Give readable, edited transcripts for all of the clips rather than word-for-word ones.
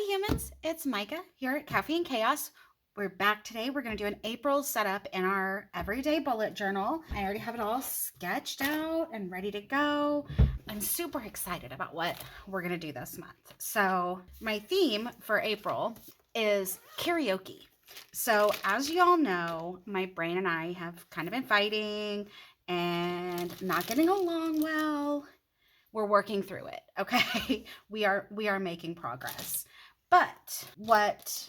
Howdy humans, it's Micah here at Coffee and Chaos. We're back today. We're going to do an April setup in our everyday bullet journal. I already have it all sketched out and ready to go. I'm super excited about what we're going to do this month. So my theme for April is karaoke. So as you all know, my brain and I have kind of been fighting and not getting along well. We're working through it, okay? We are making progress. But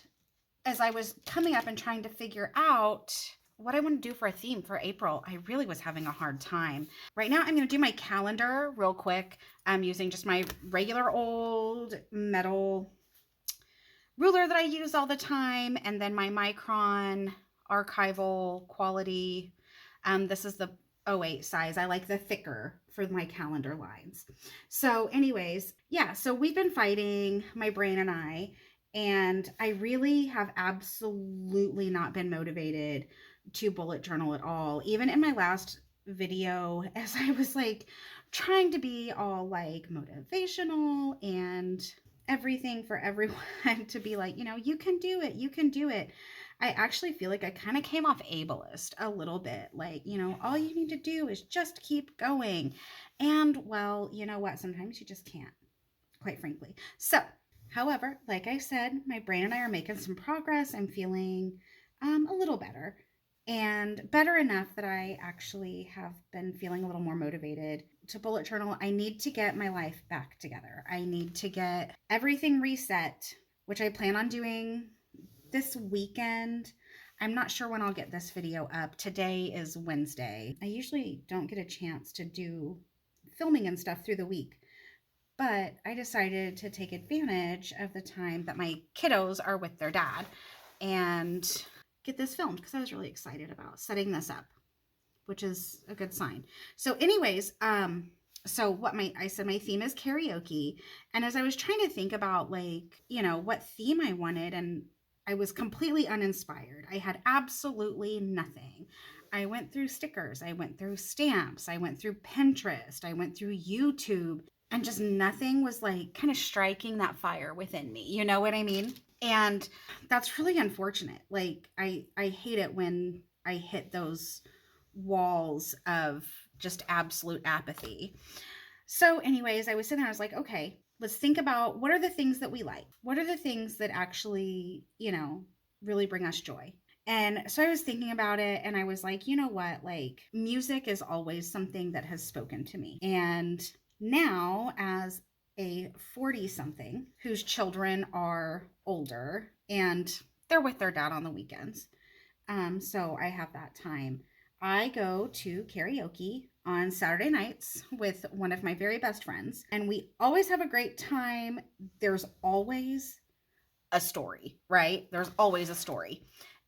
as I was coming up and trying to figure out what I want to do for a theme for April, I really was having a hard time. Right now, I'm going to do my calendar real quick. I'm using just my regular old metal ruler that I use all the time, and then my Micron archival quality. This is the 08 size. I like the thicker for my calendar lines. So anyways, yeah, so we've been fighting, my brain and I really have absolutely not been motivated to bullet journal at all. Even in my last video, as I was like trying to be all like motivational and everything for everyone to be like, you know, you can do it, you can do it. I actually feel like I kind of came off ableist a little bit. Like, you know, all you need to do is just keep going. And well, you know what? Sometimes you just can't, quite frankly. So, however, like I said, my brain and I are making some progress. I'm feeling a little better, and better enough that I actually have been feeling a little more motivated to bullet journal. I need to get my life back together. I need to get everything reset, which I plan on doing this weekend. I'm not sure when I'll get this video up. Today is Wednesday. I usually don't get a chance to do filming and stuff through the week, but I decided to take advantage of the time that my kiddos are with their dad and get this filmed because I was really excited about setting this up, which is a good sign. So anyways, so what I said my theme is karaoke, and as I was trying to think about, like, you know, what theme I wanted, and I was completely uninspired. I had absolutely nothing. I went through stickers, I went through stamps, I went through Pinterest, I went through YouTube, and just nothing was like kind of striking that fire within me. You know what I mean? And that's really unfortunate. Like I hate it when I hit those walls of just absolute apathy. So anyways, I was sitting there, I was like, okay, let's think about what are the things that we like? What are the things that actually, you know, really bring us joy? And so I was thinking about it, and I was like, you know what? Like, music is always something that has spoken to me. And now, as a 40 something whose children are older and they're with their dad on the weekends, so I have that time. I go to karaoke on Saturday nights with one of my very best friends, and we always have a great time. There's always a story, right? There's always a story.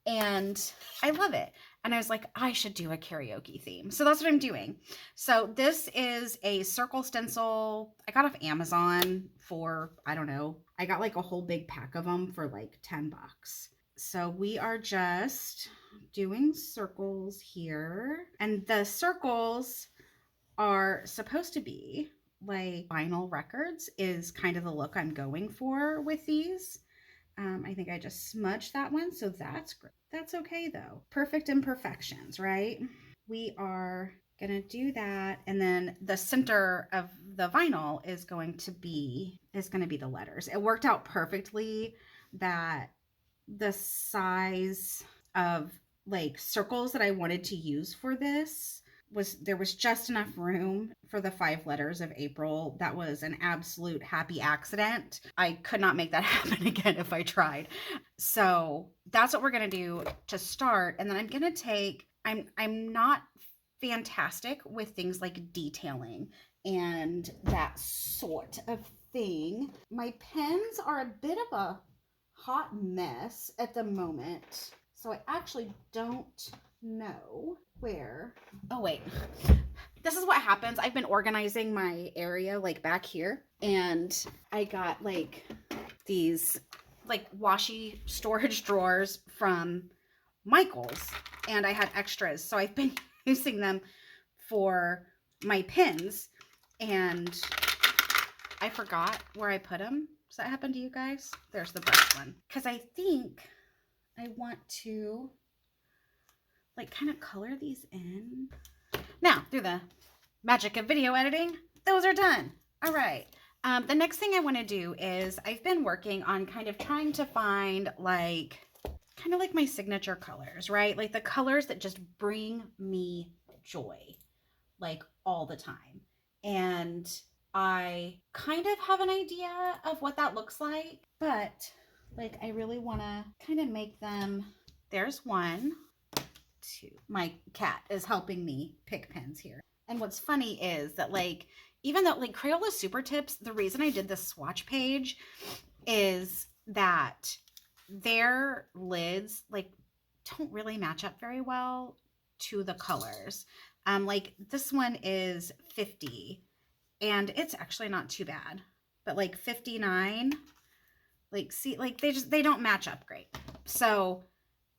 And I love it. And I was like, I should do a karaoke theme. So that's what I'm doing. So this is a circle stencil. I got off Amazon for, I don't know, I got like a whole big pack of them for like $10. So we are just doing circles here. And the circles are supposed to be like vinyl records is kind of the look I'm going for with these. I think I just smudged that one, so that's great. That's okay though. Perfect imperfections, right? We are gonna do that, and then the center of the vinyl is going to be the letters. It worked out perfectly that the size of like circles that I wanted to use for this there was just enough room for the 5 letters of April. That was an absolute happy accident. I could not make that happen again if I tried. So that's what we're gonna do to start. And then I'm gonna take, I'm not fantastic with things like detailing and that sort of thing. My pens are a bit of a hot mess at the moment, so I actually don't know where. Oh wait, this is what happens. I've been organizing my area like back here, and I got like these like washi storage drawers from Michael's, and I had extras, so I've been using them for my pins, and I forgot where I put them. Does that happen to you guys? There's the brush one. Because I think I want to like kind of color these in. Now, through the magic of video editing, those are done. All right. The next thing I want to do is I've been working on kind of trying to find like kind of like my signature colors, right? Like the colors that just bring me joy, like all the time. And I kind of have an idea of what that looks like, but like I really want to kind of make them. There's one, two. My cat is helping me pick pens here. And what's funny is that like, even though like Crayola Super Tips, the reason I did this swatch page is that their lids like don't really match up very well to the colors. Like this one is 50 and it's actually not too bad, but like 59, like see, like they don't match up great. So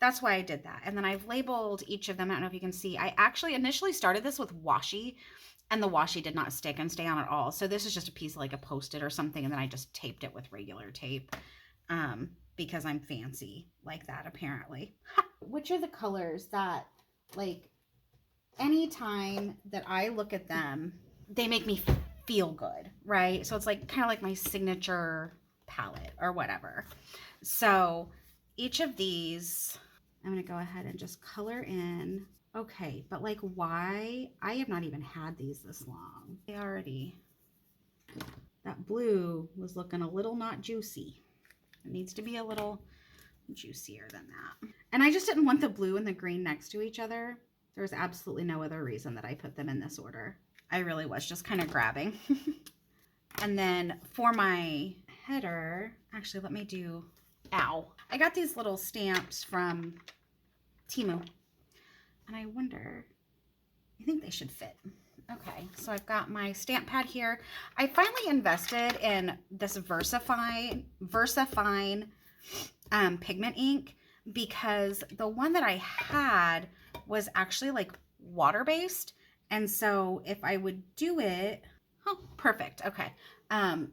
that's why I did that. And then I've labeled each of them. I don't know if you can see. I actually initially started this with washi and the washi did not stick and stay on at all. So this is just a piece of like a Post-it or something. And then I just taped it with regular tape because I'm fancy like that apparently. Which are the colors that like anytime that I look at them, they make me feel good, right? So it's like kind of like my signature palette or whatever. So each of these, I'm going to go ahead and just color in. Okay, but like why? I have not even had these this long. They already, that blue was looking a little not juicy. It needs to be a little juicier than that. And I just didn't want the blue and the green next to each other. There's absolutely no other reason that I put them in this order. I really was just kind of grabbing. And then for my header, actually let me do, ow. I got these little stamps from Temu. And I wonder, I think they should fit. Okay, so I've got my stamp pad here. I finally invested in this VersaFine pigment ink because the one that I had was actually like water-based. And so if I would do it, oh, perfect, okay.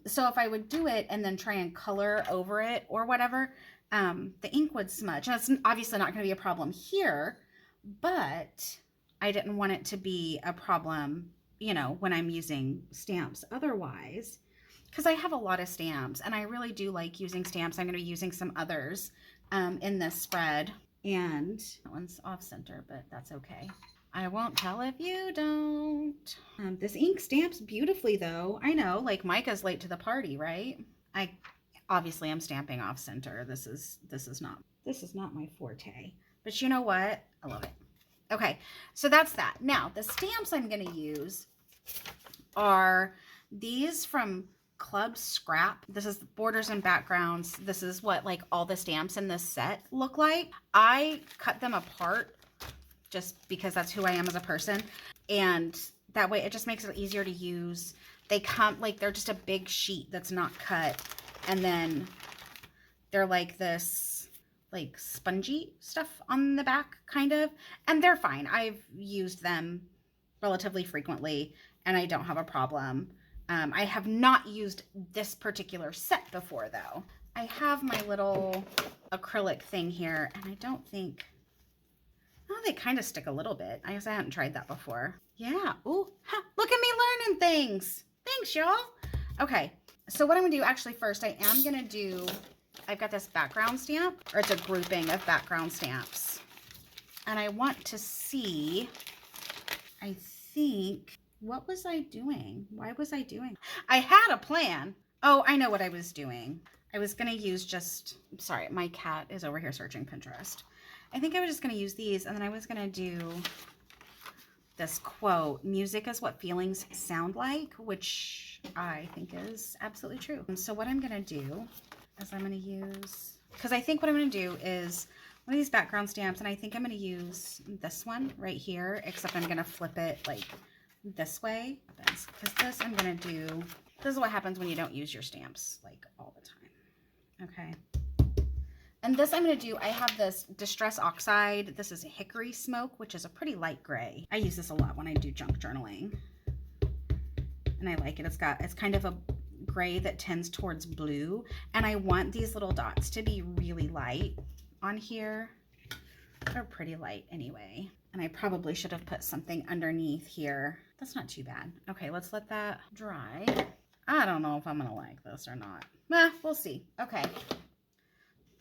So if I would do it and then try and color over it or whatever, the ink would smudge. That's obviously not gonna be a problem here, but I didn't want it to be a problem, you know, when I'm using stamps otherwise, because I have a lot of stamps and I really do like using stamps. I'm going to be using some others in this spread, and that one's off center, but that's okay. I won't tell if you don't. This ink stamps beautifully though. I know, like Micah's late to the party, right? I obviously am stamping off center. This is not my forte, but you know what? I love it. Okay, so that's that. Now, the stamps I'm going to use are these from Club Scrap. This is borders and backgrounds. This is what like all the stamps in this set look like. I cut them apart just because that's who I am as a person. And that way it just makes it easier to use. They come like they're just a big sheet that's not cut. And then they're like this like spongy stuff on the back kind of, and they're fine. I've used them relatively frequently and I don't have a problem. I have not used this particular set before though. I have my little acrylic thing here and I don't think, oh, they kind of stick a little bit. I guess I hadn't tried that before. Yeah, ooh, look at me learning things. Thanks y'all. Okay, so what I'm gonna do actually first, I am gonna do, I've got this background stamp, or it's a grouping of background stamps. And I want to see, I think, what was I doing? Why was I doing? I had a plan. Oh, I know what I was doing. I was going to use just, sorry, my cat is over here searching Pinterest. I think I was just going to use these and then I was going to do this quote, music is what feelings sound like, which I think is absolutely true. And so what I'm going to do is I'm going to use, because I think what I'm going to do is one of these background stamps, and I think I'm going to use this one right here, except I'm going to flip it like this way, because this I'm going to do, this is what happens when you don't use your stamps like all the time. Okay. And this I'm going to do, I have this Distress Oxide. This is a Hickory Smoke, which is a pretty light gray. I use this a lot when I do junk journaling. And I like it. It's kind of a gray that tends towards blue, and I want these little dots to be really light on here. They're pretty light anyway. And I probably should have put something underneath here. That's not too bad. Okay, let's let that dry. I don't know if I'm gonna like this or not. We'll see. Okay.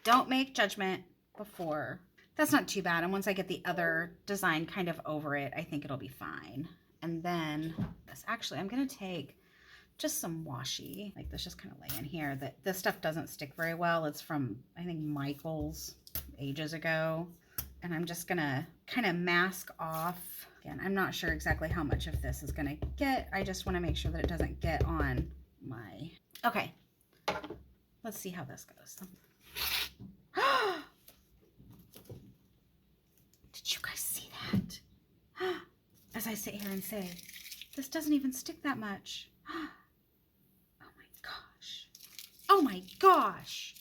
Don't make judgment before. That's not too bad. And once I get the other design kind of over it, I think it'll be fine. And then this, actually, I'm gonna take just some washi, like this, just kind of lay in here. That this stuff doesn't stick very well. It's from, I think, Michael's ages ago. And I'm just gonna kind of mask off. Again, I'm not sure exactly how much of this is gonna get. I just wanna make sure that it doesn't get on my, okay. Let's see how this goes. Did you guys see that? As I sit here and say, this doesn't even stick that much. Oh my gosh. Oh my gosh.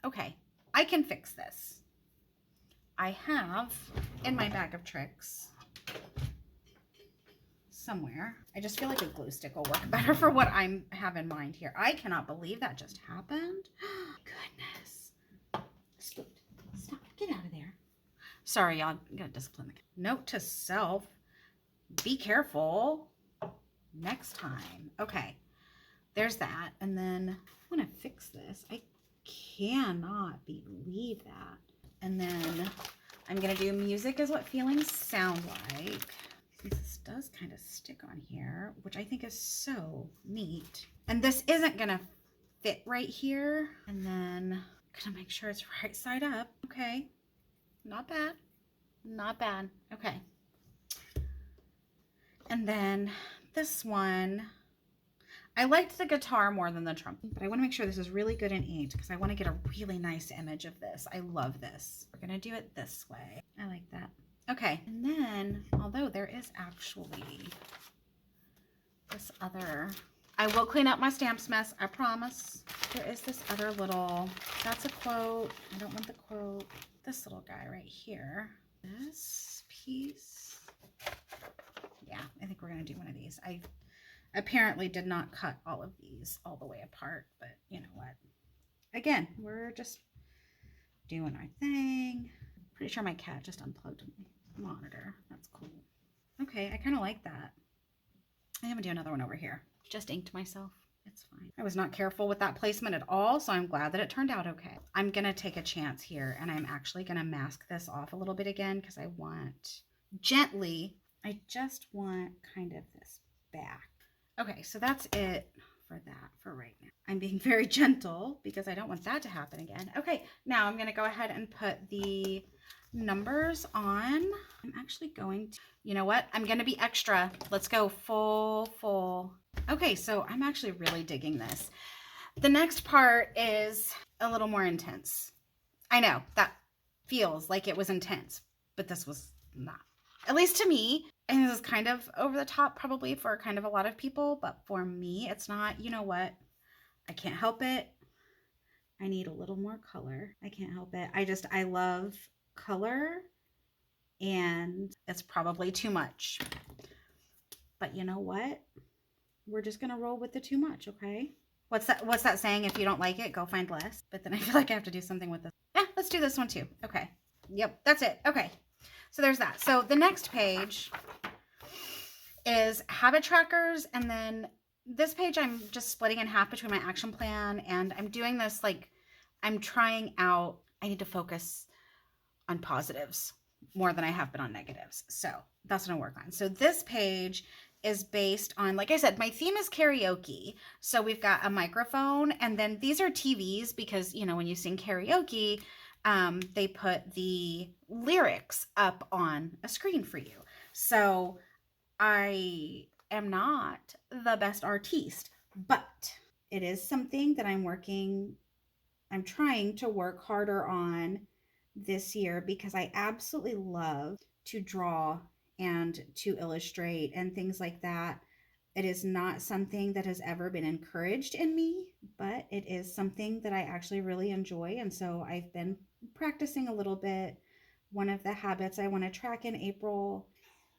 Okay, I can fix this. I have in my bag of tricks somewhere. I just feel like a glue stick will work better for what I have in mind here. I cannot believe that just happened. Goodness. Stop. Get out of there. Sorry, y'all. I gotta discipline the kid. Note to self. Be careful next time. Okay. There's that. And then I want to fix this. I cannot believe that. And then I'm going to do music is what feelings sound like. This does kind of stick on here, which I think is so neat. And this isn't going to fit right here. And then I'm going to make sure it's right side up. Okay. Not bad. Not bad. Okay. And then this one, I liked the guitar more than the trumpet, but I want to make sure this is really good and inked because I want to get a really nice image of this. I love this. We're going to do it this way. I like that. Okay. And then, although there is actually this other, I will clean up my stamps mess. I promise. There is this other little, that's a quote. I don't want the quote. This little guy right here. This piece. Yeah, I think we're going to do one of these. I apparently did not cut all of these all the way apart, but you know what? Again, we're just doing our thing. Pretty sure my cat just unplugged my monitor. That's cool. Okay, I kind of like that. I'm gonna do another one over here. Just inked myself. It's fine. I was not careful with that placement at all, so I'm glad that it turned out okay. I'm gonna take a chance here, and I'm actually gonna mask this off a little bit again because I want gently, I just want kind of this back. Okay, so that's it for that for right now. I'm being very gentle because I don't want that to happen again. Okay, now I'm gonna go ahead and put the numbers on. I'm actually going to, you know what? I'm gonna be extra. Let's go full. Okay, so I'm actually really digging this. The next part is a little more intense. I know that feels like it was intense, but this was not. At least to me. And this is kind of over the top probably for kind of a lot of people, but for me, it's not. You know what? I can't help it. I need a little more color. I can't help it. I love color, and it's probably too much. But you know what? We're just going to roll with the too much, okay? What's that saying? If you don't like it, go find less. But then I feel like I have to do something with this. Yeah, let's do this one too. Okay. Yep, that's it. Okay. So there's that. So the next page is habit trackers. And then this page, I'm just splitting in half between my action plan. And I'm doing this like I'm trying out. I need to focus on positives more than I have been on negatives. So that's what I work on. So this page is based on, like I said, my theme is karaoke. So we've got a microphone, and then these are TVs because, you know, when you sing karaoke, they put the lyrics up on a screen for you. So I am not the best artiste, but it is something that I'm trying to work harder on this year because I absolutely love to draw and to illustrate and things like that. It is not something that has ever been encouraged in me, but it is something that I actually really enjoy. And so I've been practicing a little bit. One of the habits I want to track in April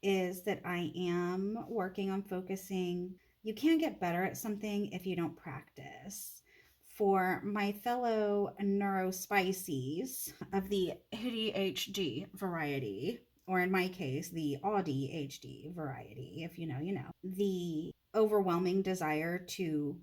is that I am working on focusing you can't get better at something if you don't practice. For my fellow neurospicies of the ADHD variety, or in my case, the ADHD variety, if you know, you know, the overwhelming desire to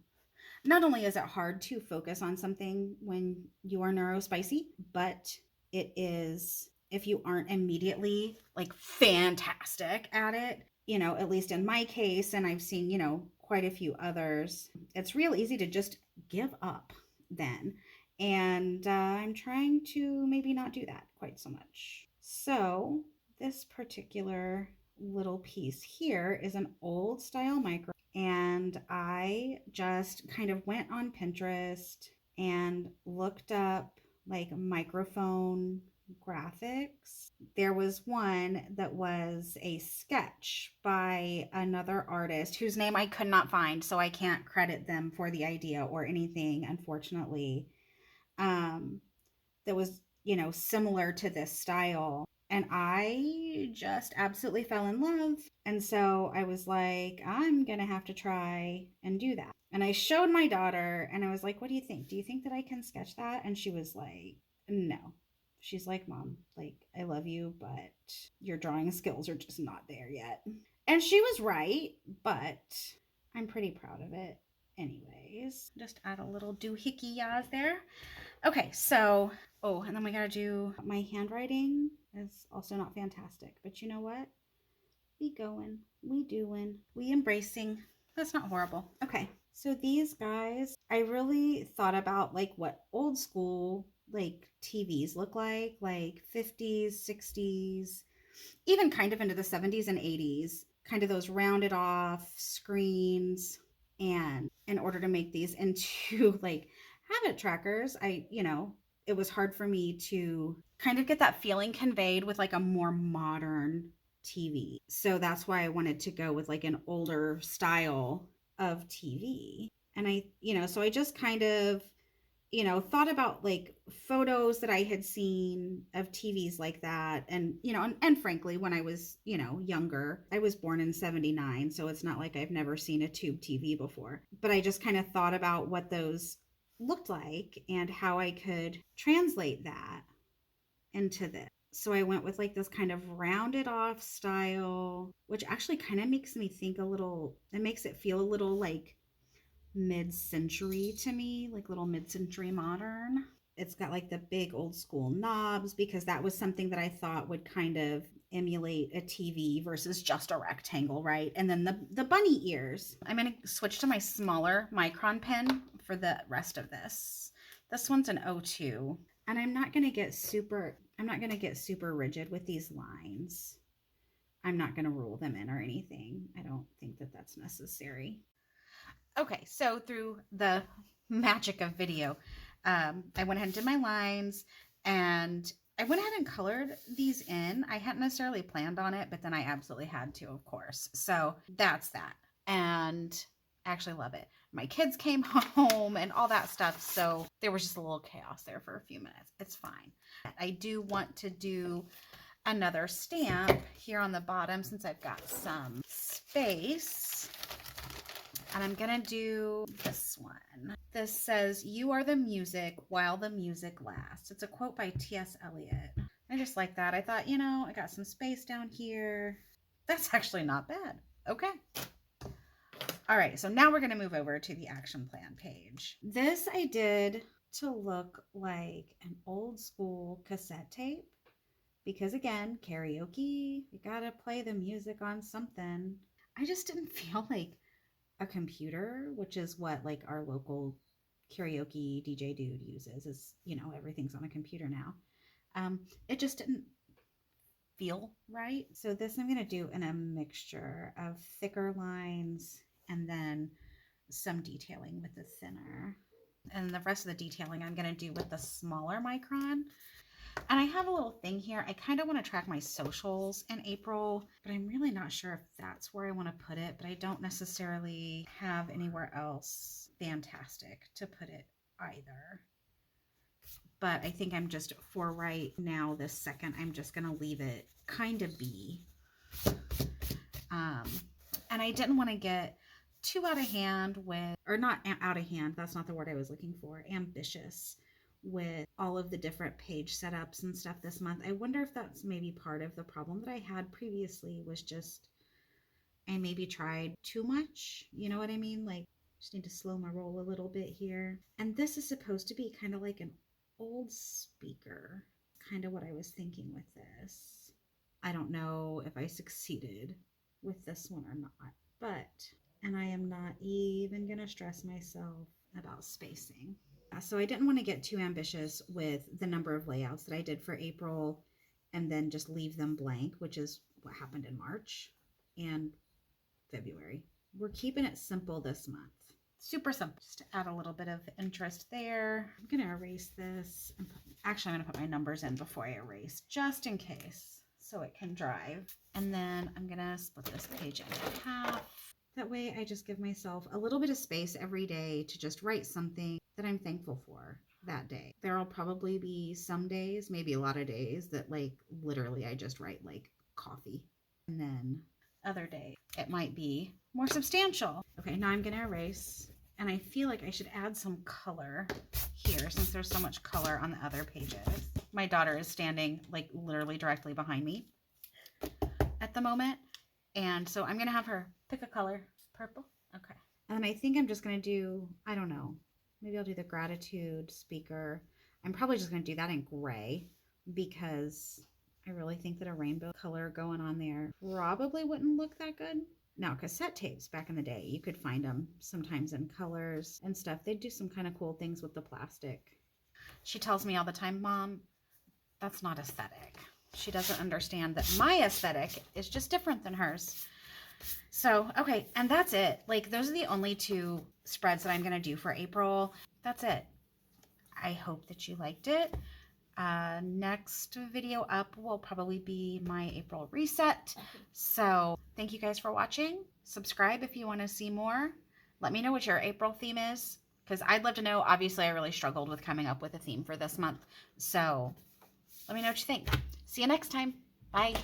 not only is it hard to focus on something when you are neurospicy, but it is, if you aren't immediately like fantastic at it, you know, at least in my case, and I've seen, you know, quite a few others, it's real easy to just give up then. And I'm trying to maybe not do that quite so much. So, this particular little piece here is an old style micro, and I just kind of went on Pinterest and looked up like microphone graphics. There was one that was a sketch by another artist whose name I could not find, so I can't credit them for the idea or anything, unfortunately. Um, that was, you know, similar to this style. And I just absolutely fell in love. And so I was like, I'm going to have to try and do that. And I showed my daughter and I was like, what do you think? Do you think that I can sketch that? And she was like, no. She's like, Mom, like, I love you, but your drawing skills are just not there yet. And she was right, but I'm pretty proud of it. Anyways, just add a little doohickey yas there. Okay, so, oh, and then we gotta do, my handwriting is also not fantastic, but you know what? We going, we doing, we embracing. That's not horrible. Okay, so these guys, I really thought about like what old school like TVs look like 50s, 60s, even kind of into the 70s and 80s, kind of those rounded off screens. And in order to make these into like habit trackers, you know, it was hard for me to kind of get that feeling conveyed with like a more modern TV. So that's why I wanted to go with like an older style of TV. And I, you know, so I just kind of, you know, thought about like photos that I had seen of TVs like that. And, you know, and frankly, when I was, you know, younger, I was born in 79. So it's not like I've never seen a tube TV before. But I just kind of thought about what those looked like and how I could translate that into this. So I went with like this kind of rounded off style, which actually kind of makes me think a little, it makes it feel a little like mid-century to me, like little mid-century modern. It's got like the big old school knobs because that was something that I thought would kind of emulate a TV versus just a rectangle, right? And then the bunny ears. I'm going to switch to my smaller micron pen for the rest of this. This one's an 02. And I'm not going to get super rigid with these lines. I'm not going to rule them in or anything. I don't think that that's necessary. Okay, so through the magic of video, I went ahead and did my lines, and I went ahead and colored these in. I hadn't necessarily planned on it, but then I absolutely had to, of course. So that's that. And I actually love it. My kids came home and all that stuff, so there was just a little chaos there for a few minutes. It's fine. I do want to do another stamp here on the bottom since I've got some space. And I'm gonna do this one. This says, "You are the music while the music lasts." It's a quote by T.S. Eliot. I just like that. I thought, you know, I got some space down here. That's actually not bad. Okay. All right, so now we're gonna move over to the action plan page. This I did to look like an old school cassette tape because again, karaoke, you gotta play the music on something. I just didn't feel like a computer, which is what like our local karaoke DJ dude uses, is, you know, everything's on a computer now. It just didn't feel right. So this I'm going to do in a mixture of thicker lines and then some detailing with the thinner. And the rest of the detailing I'm going to do with the smaller micron. And I have a little thing here. I kind of want to track my socials in April, but I'm really not sure if that's where I want to put it, but I don't necessarily have anywhere else fantastic to put it either. But I think I'm just, for right now, this second, I'm just going to leave it kind of be. And I didn't want to get too out of hand with, or not out of hand, that's not the word I was looking for, ambitious with all of the different page setups and stuff this month. I wonder if that's maybe part of the problem that I had previously, was just I maybe tried too much. You know what I mean? Like, just need to slow my roll a little bit here. And this is supposed to be kind of like an old speaker. Kind of what I was thinking with this. I don't know if I succeeded with this one or not, but, and I am not even gonna stress myself about spacing. So I didn't want to get too ambitious with the number of layouts that I did for April and then just leave them blank, which is what happened in March and February. We're keeping it simple this month. Super simple. Just to add a little bit of interest there. I'm going to erase this. Actually, I'm going to put my numbers in before I erase, just in case, so it can drive. And then I'm going to split this page into half. That way I just give myself a little bit of space every day to just write something that I'm thankful for that day. There'll probably be some days, maybe a lot of days, that like literally I just write like coffee. And then other day it might be more substantial. Okay, now I'm going to erase. And I feel like I should add some color here since there's so much color on the other pages. My daughter is standing like literally directly behind me at the moment. And so I'm going to have her pick a color. Purple? Okay. And I think I'm just going to do, I don't know, maybe I'll do the gratitude speaker. I'm probably just going to do that in gray because I really think that a rainbow color going on there probably wouldn't look that good. Now, cassette tapes back in the day, you could find them sometimes in colors and stuff. They'd do some kind of cool things with the plastic. She tells me all the time, Mom, that's not aesthetic. She doesn't understand that my aesthetic is just different than hers. So, okay, and that's it. Like, those are the only two spreads that I'm going to do for April. That's it. I hope that you liked it. Next video up will probably be my April reset. So, thank you guys for watching. Subscribe if you want to see more. Let me know what your April theme is, because I'd love to know. Obviously, I really struggled with coming up with a theme for this month. So, let me know what you think. See you next time. Bye.